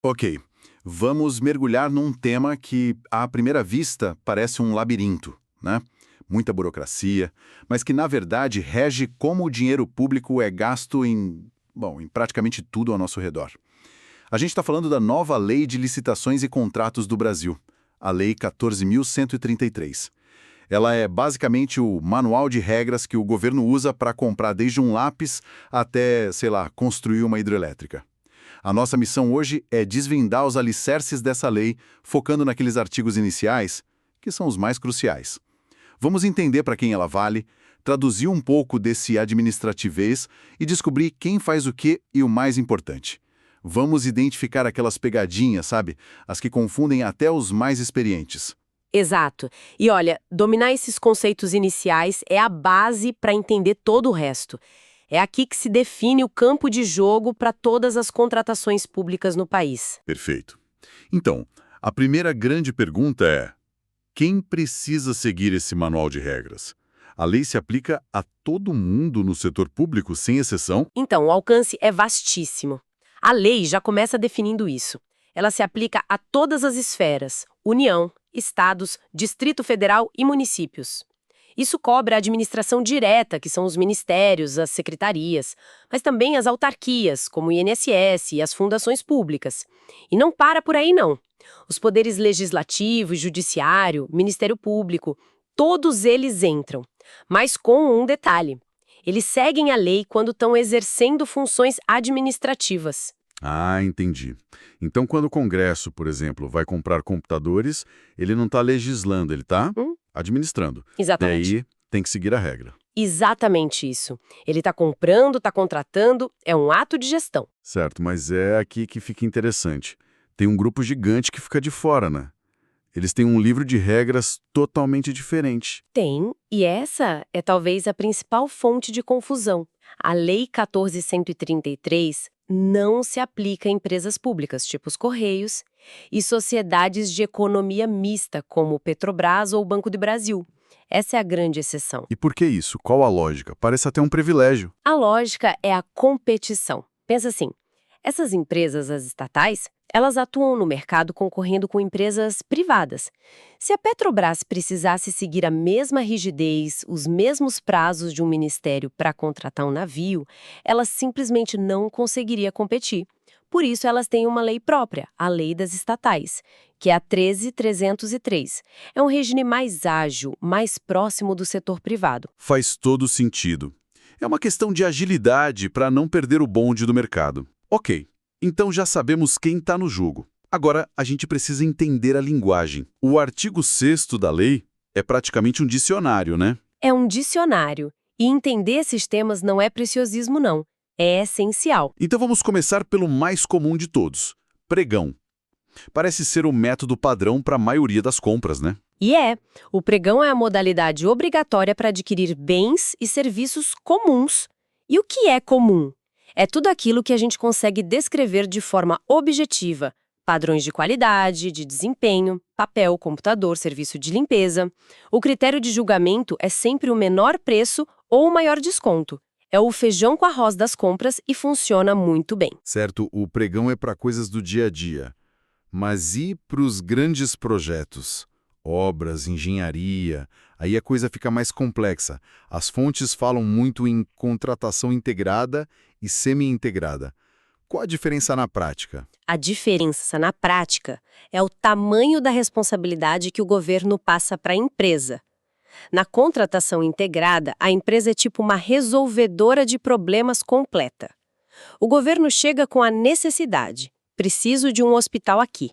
Ok, vamos mergulhar num tema que, à primeira vista, parece um labirinto, né? Muita burocracia, mas que, na verdade, rege como o dinheiro público é gasto em praticamente tudo ao nosso redor. A gente está falando da nova Lei de Licitações e Contratos do Brasil, a Lei 14.133. Ela é basicamente o manual de regras que o governo usa para comprar desde um lápis até, sei lá, construir uma hidrelétrica. A nossa missão hoje é desvendar os alicerces dessa lei, focando naqueles artigos iniciais, que são os mais cruciais. Vamos entender para quem ela vale, traduzir um pouco desse administrativez e descobrir quem faz o quê e o mais importante. Vamos identificar aquelas pegadinhas, sabe? As que confundem até os mais experientes. Exato. E olha, dominar esses conceitos iniciais é a base para entender todo o resto. É aqui que se define o campo de jogo para todas as contratações públicas no país. Perfeito. Então, a primeira grande pergunta é: quem precisa seguir esse manual de regras? A lei se aplica a todo mundo no setor público, sem exceção? Então, o alcance é vastíssimo. A lei já começa definindo isso. Ela se aplica a todas as esferas: União, estados, Distrito Federal e municípios. Isso cobre a administração direta, que são os ministérios, as secretarias, mas também as autarquias, como o INSS e as fundações públicas. E não para por aí, não. Os poderes legislativo, judiciário, Ministério Público, todos eles entram. Mas com um detalhe: eles seguem a lei quando estão exercendo funções administrativas. Ah, entendi. Então, quando o Congresso, por exemplo, vai comprar computadores, ele não está legislando, ele está administrando. Exatamente. Daí tem que seguir a regra. Exatamente isso. Ele está comprando, está contratando, é um ato de gestão. Certo, mas é aqui que fica interessante. Tem um grupo gigante que fica de fora, né? Eles têm um livro de regras totalmente diferente. Tem, e essa é talvez a principal fonte de confusão. A Lei 14.133 não se aplica a empresas públicas, tipo os Correios, e sociedades de economia mista, como o Petrobras ou o Banco do Brasil. Essa é a grande exceção. E por que isso? Qual a lógica? Parece até um privilégio. A lógica é a competição. Pensa assim, essas empresas, as estatais, elas atuam no mercado concorrendo com empresas privadas. Se a Petrobras precisasse seguir a mesma rigidez, os mesmos prazos de um ministério para contratar um navio, ela simplesmente não conseguiria competir. Por isso, elas têm uma lei própria, a Lei das Estatais, que é a 13.303. É um regime mais ágil, mais próximo do setor privado. Faz todo sentido. É uma questão de agilidade para não perder o bonde do mercado. Ok, então já sabemos quem está no jogo. Agora, a gente precisa entender a linguagem. O artigo 6º da lei é praticamente um dicionário, né? É um dicionário. E entender esses temas não é preciosismo, não. É essencial. Então vamos começar pelo mais comum de todos: pregão. Parece ser o método padrão para a maioria das compras, né? E o pregão é a modalidade obrigatória para adquirir bens e serviços comuns. E o que é comum? É tudo aquilo que a gente consegue descrever de forma objetiva. Padrões de qualidade, de desempenho, papel, computador, serviço de limpeza. O critério de julgamento é sempre o menor preço ou o maior desconto. É o feijão com arroz das compras e funciona muito bem. Certo, o pregão é para coisas do dia a dia. Mas e para os grandes projetos? Obras, engenharia, aí a coisa fica mais complexa. As fontes falam muito em contratação integrada e semi-integrada. Qual a diferença na prática? A diferença na prática é o tamanho da responsabilidade que o governo passa para a empresa. Na contratação integrada, a empresa é tipo uma resolvedora de problemas completa. O governo chega com a necessidade: preciso de um hospital aqui.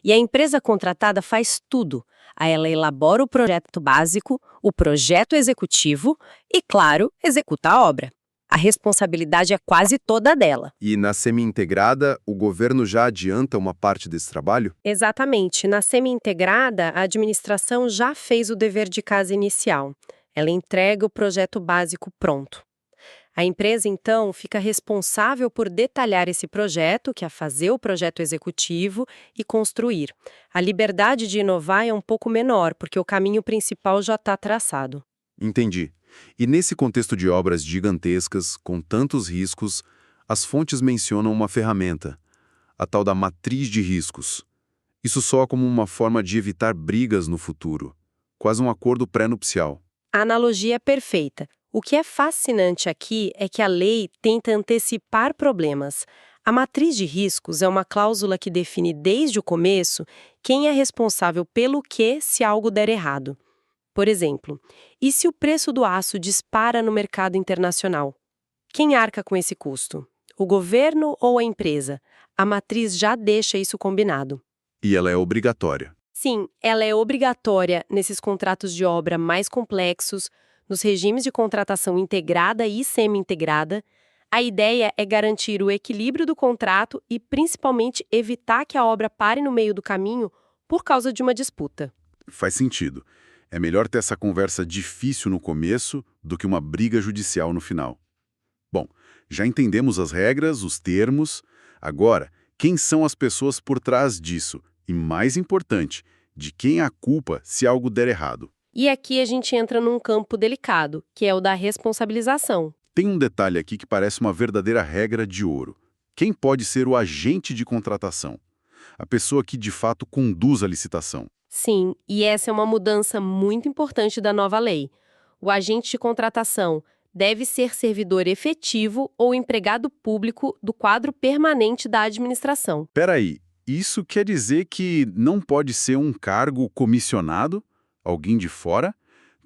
E a empresa contratada faz tudo. Aí ela elabora o projeto básico, o projeto executivo e, claro, executa a obra. A responsabilidade é quase toda dela. E na semi-integrada, o governo já adianta uma parte desse trabalho? Exatamente. Na semi-integrada, a administração já fez o dever de casa inicial. Ela entrega o projeto básico pronto. A empresa, então, fica responsável por detalhar esse projeto, que é fazer o projeto executivo e construir. A liberdade de inovar é um pouco menor, porque o caminho principal já está traçado. Entendi. E nesse contexto de obras gigantescas, com tantos riscos, as fontes mencionam uma ferramenta, a tal da matriz de riscos. Isso soa como uma forma de evitar brigas no futuro, quase um acordo pré-nupcial. A analogia é perfeita. O que é fascinante aqui é que a lei tenta antecipar problemas. A matriz de riscos é uma cláusula que define desde o começo quem é responsável pelo que se algo der errado. Por exemplo, e se o preço do aço dispara no mercado internacional? Quem arca com esse custo? O governo ou a empresa? A matriz já deixa isso combinado. E ela é obrigatória. Sim, ela é obrigatória nesses contratos de obra mais complexos, nos regimes de contratação integrada e semi-integrada. A ideia é garantir o equilíbrio do contrato e, principalmente, evitar que a obra pare no meio do caminho por causa de uma disputa. Faz sentido. É melhor ter essa conversa difícil no começo do que uma briga judicial no final. Bom, já entendemos as regras, os termos. Agora, quem são as pessoas por trás disso? E, mais importante, de quem é a culpa se algo der errado? E aqui a gente entra num campo delicado, que é o da responsabilização. Tem um detalhe aqui que parece uma verdadeira regra de ouro. Quem pode ser o agente de contratação? A pessoa que de fato conduz a licitação. Sim, e essa é uma mudança muito importante da nova lei. O agente de contratação deve ser servidor efetivo ou empregado público do quadro permanente da administração. Peraí, isso quer dizer que não pode ser um cargo comissionado, alguém de fora?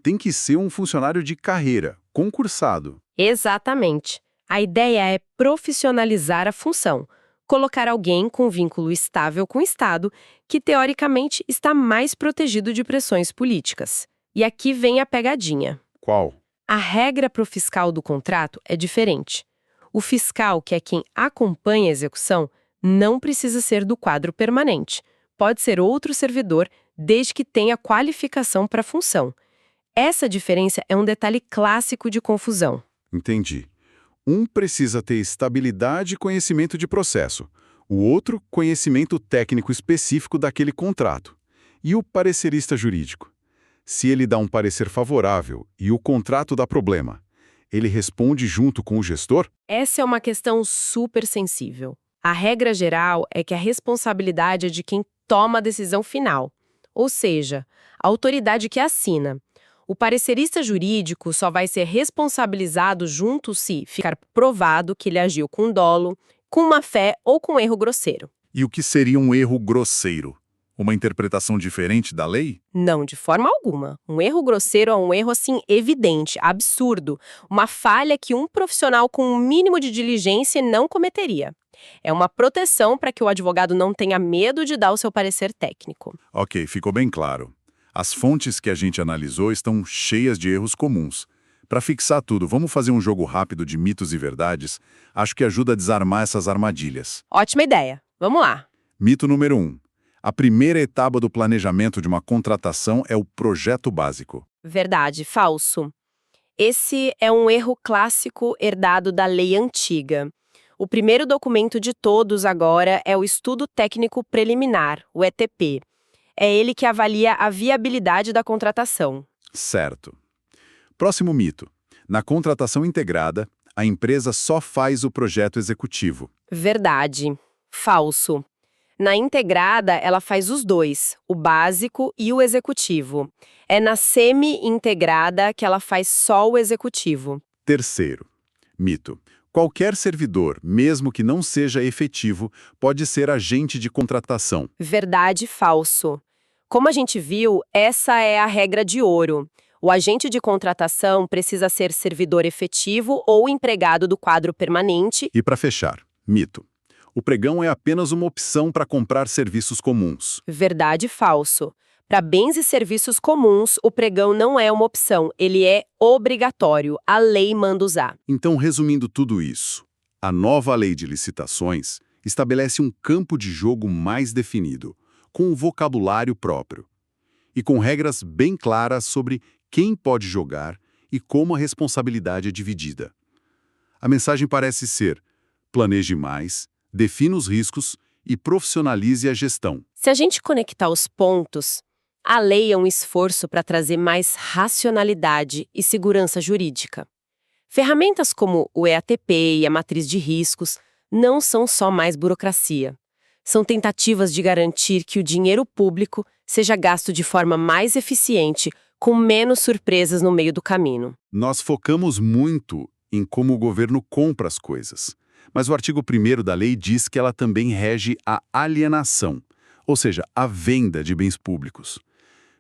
Tem que ser um funcionário de carreira, concursado. Exatamente. A ideia é profissionalizar a função, colocar alguém com vínculo estável com o Estado, que teoricamente está mais protegido de pressões políticas. E aqui vem a pegadinha. Qual? A regra para o fiscal do contrato é diferente. O fiscal, que é quem acompanha a execução, não precisa ser do quadro permanente. Pode ser outro servidor, desde que tenha qualificação para a função. Essa diferença é um detalhe clássico de confusão. Entendi. Um precisa ter estabilidade e conhecimento de processo. O outro, conhecimento técnico específico daquele contrato. E o parecerista jurídico? Se ele dá um parecer favorável e o contrato dá problema, ele responde junto com o gestor? Essa é uma questão super sensível. A regra geral é que a responsabilidade é de quem toma a decisão final, ou seja, a autoridade que assina. O parecerista jurídico só vai ser responsabilizado junto se ficar provado que ele agiu com dolo, com má-fé ou com erro grosseiro. E o que seria um erro grosseiro? Uma interpretação diferente da lei? Não, de forma alguma. Um erro grosseiro é um erro, assim, evidente, absurdo. Uma falha que um profissional com um mínimo de diligência não cometeria. É uma proteção para que o advogado não tenha medo de dar o seu parecer técnico. Ok, ficou bem claro. As fontes que a gente analisou estão cheias de erros comuns. Para fixar tudo, vamos fazer um jogo rápido de mitos e verdades? Acho que ajuda a desarmar essas armadilhas. Ótima ideia. Vamos lá. Mito número 1. A primeira etapa do planejamento de uma contratação é o projeto básico. Verdade, falso. Esse é um erro clássico herdado da lei antiga. O primeiro documento de todos agora é o Estudo Técnico Preliminar, o ETP. É ele que avalia a viabilidade da contratação. Certo. Próximo mito. Na contratação integrada, a empresa só faz o projeto executivo. Verdade. Falso. Na integrada, ela faz os dois, o básico e o executivo. É na semi-integrada que ela faz só o executivo. Terceiro. Mito. Qualquer servidor, mesmo que não seja efetivo, pode ser agente de contratação. Verdade, falso. Como a gente viu, essa é a regra de ouro. O agente de contratação precisa ser servidor efetivo ou empregado do quadro permanente. E para fechar, mito. O pregão é apenas uma opção para comprar serviços comuns. Verdade, falso. Para bens e serviços comuns, o pregão não é uma opção, ele é obrigatório. A lei manda usar. Então, resumindo tudo isso, a nova lei de licitações estabelece um campo de jogo mais definido, com um vocabulário próprio e com regras bem claras sobre quem pode jogar e como a responsabilidade é dividida. A mensagem parece ser: planeje mais, defina os riscos e profissionalize a gestão. Se a gente conectar os pontos, a lei é um esforço para trazer mais racionalidade e segurança jurídica. Ferramentas como o EATP e a matriz de riscos não são só mais burocracia. são tentativas de garantir que o dinheiro público seja gasto de forma mais eficiente, com menos surpresas no meio do caminho. Nós focamos muito em como o governo compra as coisas. Mas o artigo 1º da lei diz que ela também rege a alienação, ou seja, a venda de bens públicos.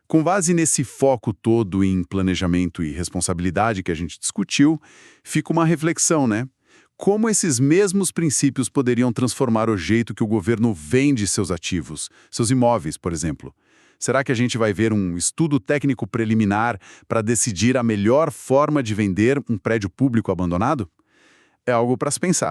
Com base nesse foco todo em planejamento e responsabilidade que a gente discutiu, fica uma reflexão, né? Como esses mesmos princípios poderiam transformar o jeito que o governo vende seus ativos, seus imóveis, por exemplo? Será que a gente vai ver um estudo técnico preliminar para decidir a melhor forma de vender um prédio público abandonado? É algo para se pensar.